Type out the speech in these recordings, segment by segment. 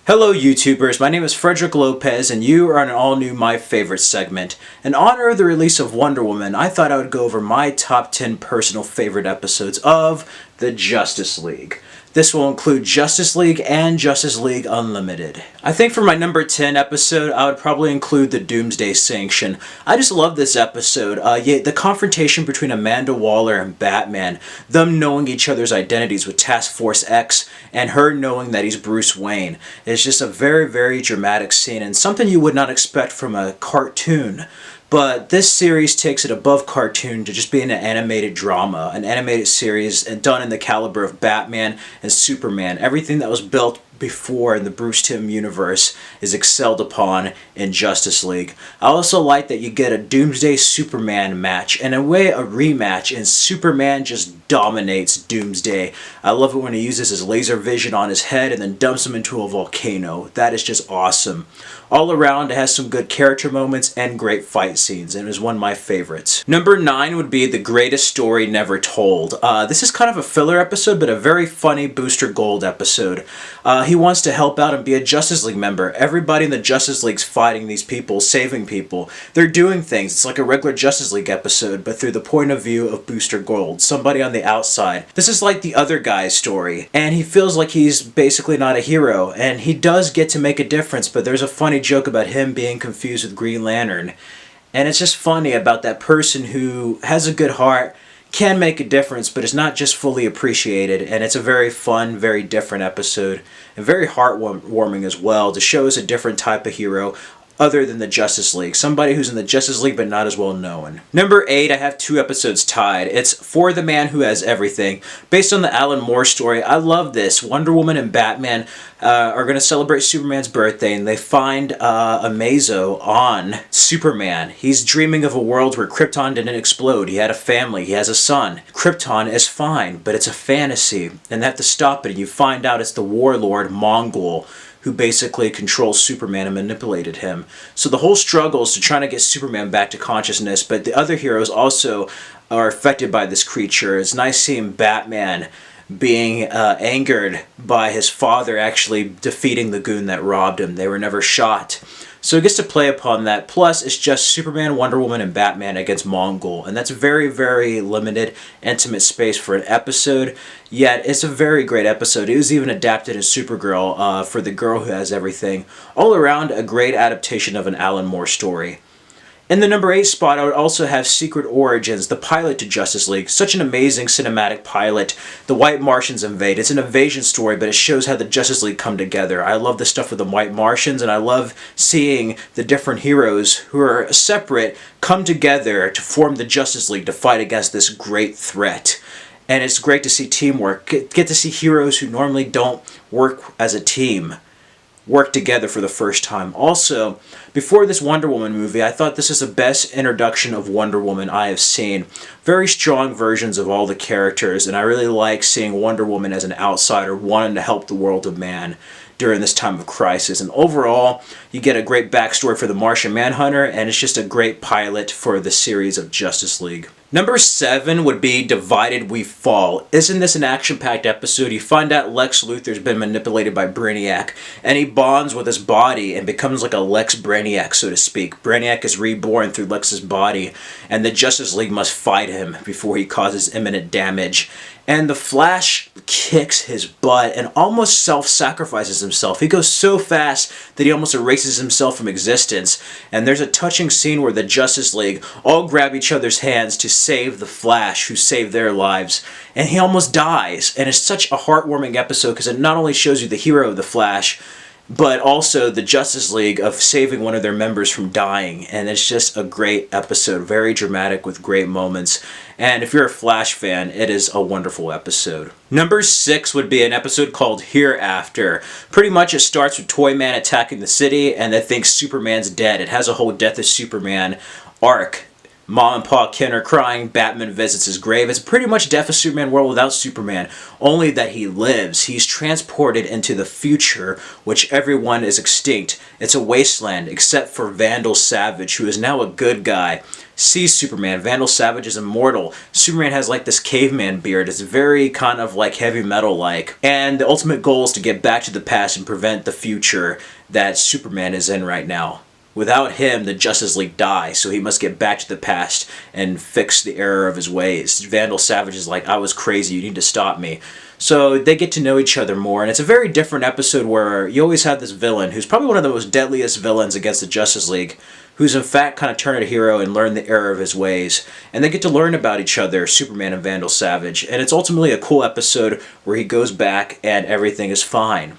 Hello YouTubers, my name is Frederick Lopez and you are on an all-new My Favorite segment. In honor of the release of Wonder Woman, I thought I would go over my top 10 personal favorite episodes of the Justice League. This will include Justice League and Justice League Unlimited. I think for my number 10 episode, I would probably include the Doomsday Sanction. I just love this episode. The confrontation between Amanda Waller and Batman, them knowing each other's identities with Task Force X, and her knowing that he's Bruce Wayne. It's just a very, very dramatic scene, and something you would not expect from a cartoon. But this series takes it above cartoon to just being an animated drama, an animated series and done in the caliber of Batman and Superman. Everything that was built before in the Bruce Timm universe is excelled upon in Justice League. I also like that you get a Doomsday Superman match, and in a way a rematch, and Superman just dominates Doomsday. I love it when he uses his laser vision on his head and then dumps him into a volcano. That is just awesome. All around, it has some good character moments and great fight scenes, and it is one of my favorites. Number 9 would be The Greatest Story Never Told. This is kind of a filler episode, but a very funny Booster Gold episode. He wants to help out and be a Justice League member. Everybody in the Justice League's fighting these people, saving people. They're doing things. It's like a regular Justice League episode, but through the point of view of Booster Gold, somebody on the outside. This is like the other guy's story, and he feels like he's basically not a hero, and he does get to make a difference, but there's a funny joke about him being confused with Green Lantern. And it's just funny about that person who has a good heart, can make a difference, but is not just fully appreciated. And it's a very fun, very different episode, and very heartwarming as well, to show us a different type of hero other than the Justice League. Somebody who's in the Justice League but not as well known. Number 8, I have 2 episodes tied. It's For the Man Who Has Everything. Based on the Alan Moore story, I love this. Wonder Woman and Batman are going to celebrate Superman's birthday, and they find Amazo on Superman. He's dreaming of a world where Krypton didn't explode. He had a family. He has a son. Krypton is fine, but it's a fantasy, and they have to stop it. And you find out it's the warlord Mongul who basically controls Superman and manipulated him. So the whole struggle is to try to get Superman back to consciousness, but the other heroes also are affected by this creature. It's nice seeing Batman being angered by his father actually defeating the goon that robbed him. They were never shot. So it gets to play upon that. Plus, it's just Superman, Wonder Woman, and Batman against Mongul. And that's very, very limited, intimate space for an episode. Yet, it's a very great episode. It was even adapted in Supergirl for The Girl Who Has Everything. All around, a great adaptation of an Alan Moore story. In the number 8 spot, I would also have Secret Origins, the pilot to Justice League. Such an amazing cinematic pilot. The White Martians invade. It's an invasion story, but it shows how the Justice League come together. I love the stuff with the White Martians, and I love seeing the different heroes who are separate come together to form the Justice League to fight against this great threat. And it's great to see teamwork. Get to see heroes who normally don't work as a team work together for the first time. Also, before this Wonder Woman movie, I thought this is the best introduction of Wonder Woman I have seen. Very strong versions of all the characters, and I really like seeing Wonder Woman as an outsider wanting to help the world of man during this time of crisis. And overall, you get a great backstory for the Martian Manhunter, and it's just a great pilot for the series of Justice League. Number 7 would be Divided We Fall. Isn't this an action-packed episode? You find out Lex Luthor's been manipulated by Brainiac, and he bonds with his body and becomes like a Lex Brainiac, so to speak. Brainiac is reborn through Lex's body, and the Justice League must fight him before he causes imminent damage. And the Flash kicks his butt and almost self-sacrifices himself. He goes so fast that he almost erases himself from existence. And there's a touching scene where the Justice League all grab each other's hands to save the Flash, who saved their lives. And he almost dies. And it's such a heartwarming episode because it not only shows you the hero of the Flash, but also the Justice League of saving one of their members from dying. And it's just a great episode, very dramatic with great moments. And if you're a Flash fan, it is a wonderful episode. Number 6 would be an episode called Hereafter. Pretty much it starts with Toyman attacking the city, and they think Superman's dead. It has a whole Death of Superman arc Mom and Pa Kent are crying. Batman visits his grave. It's pretty much Death of Superman world without Superman, only that he lives. He's transported into the future, which everyone is extinct. It's a wasteland, except for Vandal Savage, who is now a good guy. Sees Superman. Vandal Savage is immortal. Superman has like this caveman beard. It's very kind of like heavy metal like. And the ultimate goal is to get back to the past and prevent the future that Superman is in right now. Without him, the Justice League die, so he must get back to the past and fix the error of his ways. Vandal Savage is like, I was crazy, you need to stop me. So they get to know each other more, and it's a very different episode where you always have this villain, who's probably one of the most deadliest villains against the Justice League, who's in fact kind of turned a hero and learned the error of his ways. And they get to learn about each other, Superman and Vandal Savage. And it's ultimately a cool episode where he goes back and everything is fine.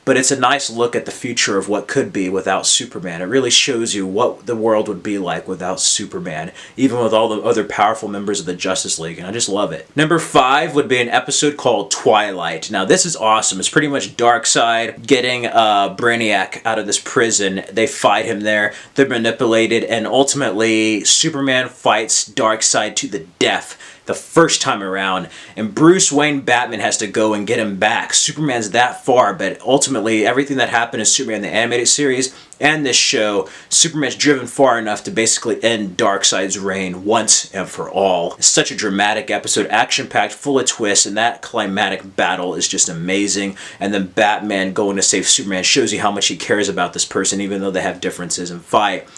But it's a nice look at the future of what could be without Superman. It really shows you what the world would be like without Superman, even with all the other powerful members of the Justice League, and I just love it. Number 5 would be an episode called Twilight. Now this is awesome. It's pretty much Darkseid getting Brainiac out of this prison. They fight him there, they're manipulated, and ultimately Superman fights Darkseid to the death the first time around, and Bruce Wayne Batman has to go and get him back. Superman's that far, but ultimately everything that happened in Superman the animated series and this show, Superman's driven far enough to basically end Darkseid's reign once and for all. It's such a dramatic episode, action-packed, full of twists, and that climatic battle is just amazing. And then Batman going to save Superman shows you how much he cares about this person, even though they have differences in fight.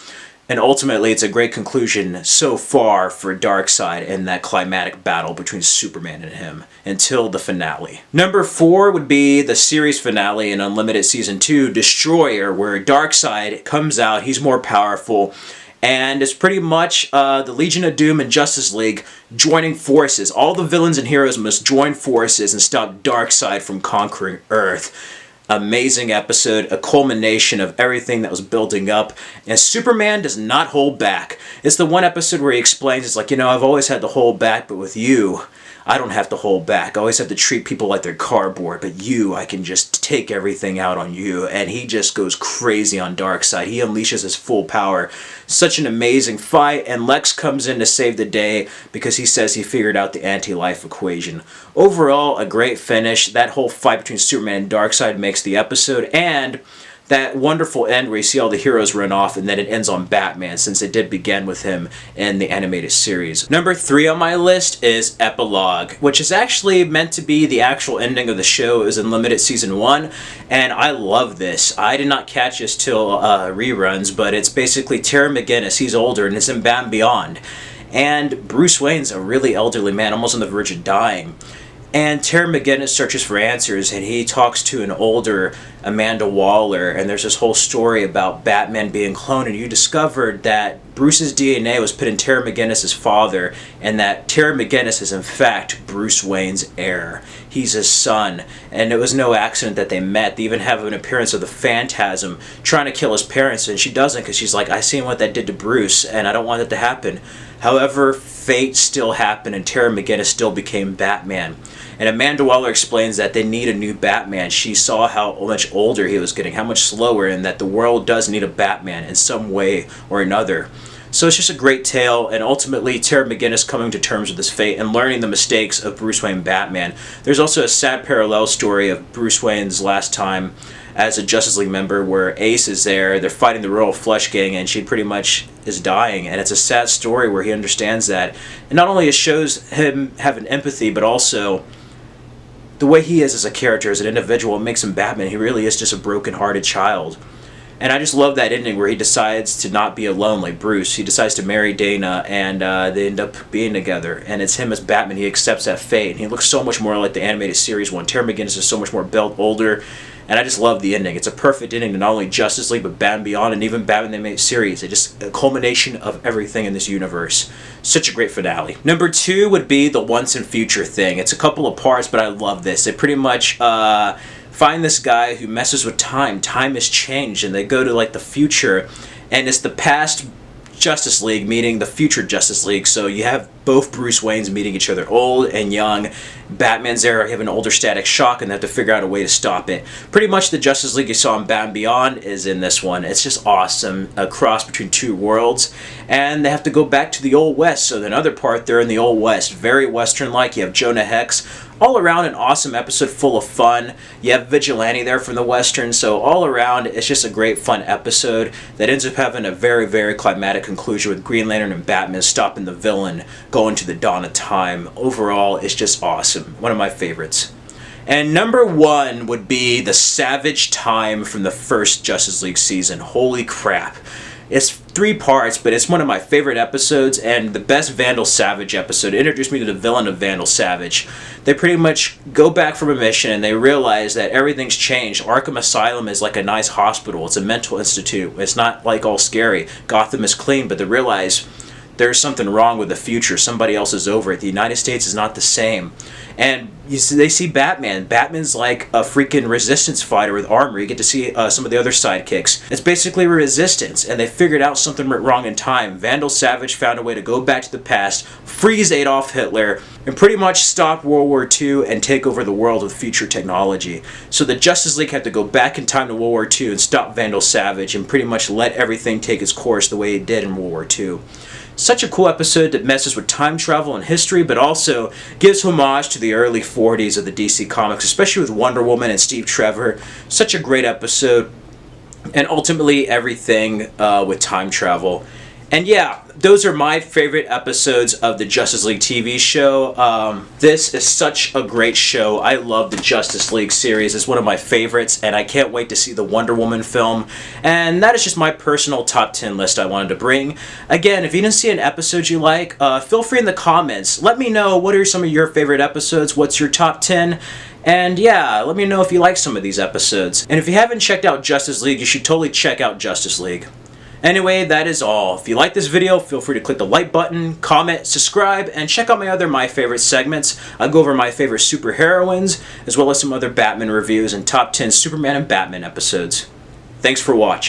And ultimately, it's a great conclusion so far for Darkseid in that climatic battle between Superman and him until the finale. Number 4 would be the series finale in Unlimited Season 2, Destroyer, where Darkseid comes out, he's more powerful, and it's pretty much the Legion of Doom and Justice League joining forces. All the villains and heroes must join forces and stop Darkseid from conquering Earth. Amazing episode, a culmination of everything that was building up, and Superman does not hold back. It's the one episode where he explains, it's like, I've always had to hold back, but with you, I don't have to hold back. I always have to treat people like they're cardboard, but you, I can just take everything out on you. And he just goes crazy on Darkseid. He unleashes his full power. Such an amazing fight, and Lex comes in to save the day because he says he figured out the anti-life equation. Overall, a great finish. That whole fight between Superman and Darkseid makes the episode, and that wonderful end where you see all the heroes run off and then it ends on Batman, since it did begin with him in the animated series. Number 3 on my list is Epilogue, which is actually meant to be the actual ending of the show. It was in Limited Season 1, and I love this. I did not catch this till reruns, but it's basically Terry McGinnis. He's older and it's in Batman Beyond. And Bruce Wayne's a really elderly man, almost on the verge of dying. And Terry McGinnis searches for answers, and he talks to an older Amanda Waller, and there's this whole story about Batman being cloned, and you discovered that Bruce's DNA was put in Terry McGinnis' father, and that Terry McGinnis is in fact Bruce Wayne's heir. He's his son, and it was no accident that they met. They even have an appearance of the Phantasm trying to kill his parents, and she doesn't, because she's like, I seen what that did to Bruce, and I don't want it to happen. However, fate still happened, and Terry McGinnis still became Batman. And Amanda Waller explains that they need a new Batman. She saw how much older he was getting, how much slower, and that the world does need a Batman in some way or another. So it's just a great tale, and ultimately Terry McGinnis coming to terms with his fate and learning the mistakes of Bruce Wayne Batman. There's also a sad parallel story of Bruce Wayne's last time as a Justice League member where Ace is there, they're fighting the Royal Flush Gang, and she pretty much is dying, and it's a sad story where he understands that. And not only it shows him having empathy, but also the way he is as a character, as an individual, it makes him Batman. He really is just a broken-hearted child. And I just love that ending where he decides to not be alone like Bruce. He decides to marry Dana, and they end up being together. And it's him as Batman. He accepts that fate, and he looks so much more like the animated series one. Terry McGinnis is so much more built, older, and I just love the ending. It's a perfect ending to not only Justice League, but Batman Beyond, and even Batman the Animated Series. It's just a culmination of everything in this universe. Such a great finale. Number 2 would be the Once and Future thing. It's a couple of parts, but I love this. They pretty much find this guy who messes with time. Time has changed, and they go to like the future, and it's the past Justice League meeting the future Justice League. So you have both Bruce Waynes meeting each other, old and young. Batman's there, you have an older Static Shock, and they have to figure out a way to stop it. Pretty much the Justice League you saw in Batman Beyond is in this one. It's just awesome, a cross between two worlds. And they have to go back to the Old West, so another part they're in the Old West. Very Western-like. You have Jonah Hex. All around an awesome episode full of fun. You have Vigilante there from the Western, so all around it's just a great fun episode that ends up having a very, very climatic conclusion with Green Lantern and Batman stopping the villain, going to the dawn of time. Overall, it's just awesome. One of my favorites. And number one would be the Savage Time from the first Justice League season. Holy crap. It's 3 parts, but it's one of my favorite episodes and the best Vandal Savage episode. It introduced me to the villain of Vandal Savage. They pretty much go back from a mission and they realize that everything's changed. Arkham Asylum is like a nice hospital. It's a mental institute. It's not like all scary. Gotham is clean, but they realize there's something wrong with the future. Somebody else is over it. The United States is not the same. And they see Batman. Batman's like a freaking resistance fighter with armor. You get to see some of the other sidekicks. It's basically resistance, and they figured out something went wrong in time. Vandal Savage found a way to go back to the past, freeze Adolf Hitler, and pretty much stop World War II and take over the world with future technology. So the Justice League had to go back in time to World War II and stop Vandal Savage and pretty much let everything take its course the way it did in World War II. Such a cool episode that messes with time travel and history, but also gives homage to the early 40s of the DC Comics, especially with Wonder Woman and Steve Trevor. Such a great episode, and ultimately everything with time travel. And yeah, those are my favorite episodes of the Justice League TV show. This is such a great show. I love the Justice League series. It's one of my favorites, and I can't wait to see the Wonder Woman film. And that is just my personal top 10 list I wanted to bring. Again, if you didn't see an episode you like, feel free in the comments. Let me know what are some of your favorite episodes, what's your top 10, and yeah, let me know if you like some of these episodes. And if you haven't checked out Justice League, you should totally check out Justice League. Anyway, that is all. If you like this video, feel free to click the like button, comment, subscribe, and check out my other My Favorite segments. I'll go over my favorite superheroines, as well as some other Batman reviews and top 10 Superman and Batman episodes. Thanks for watching.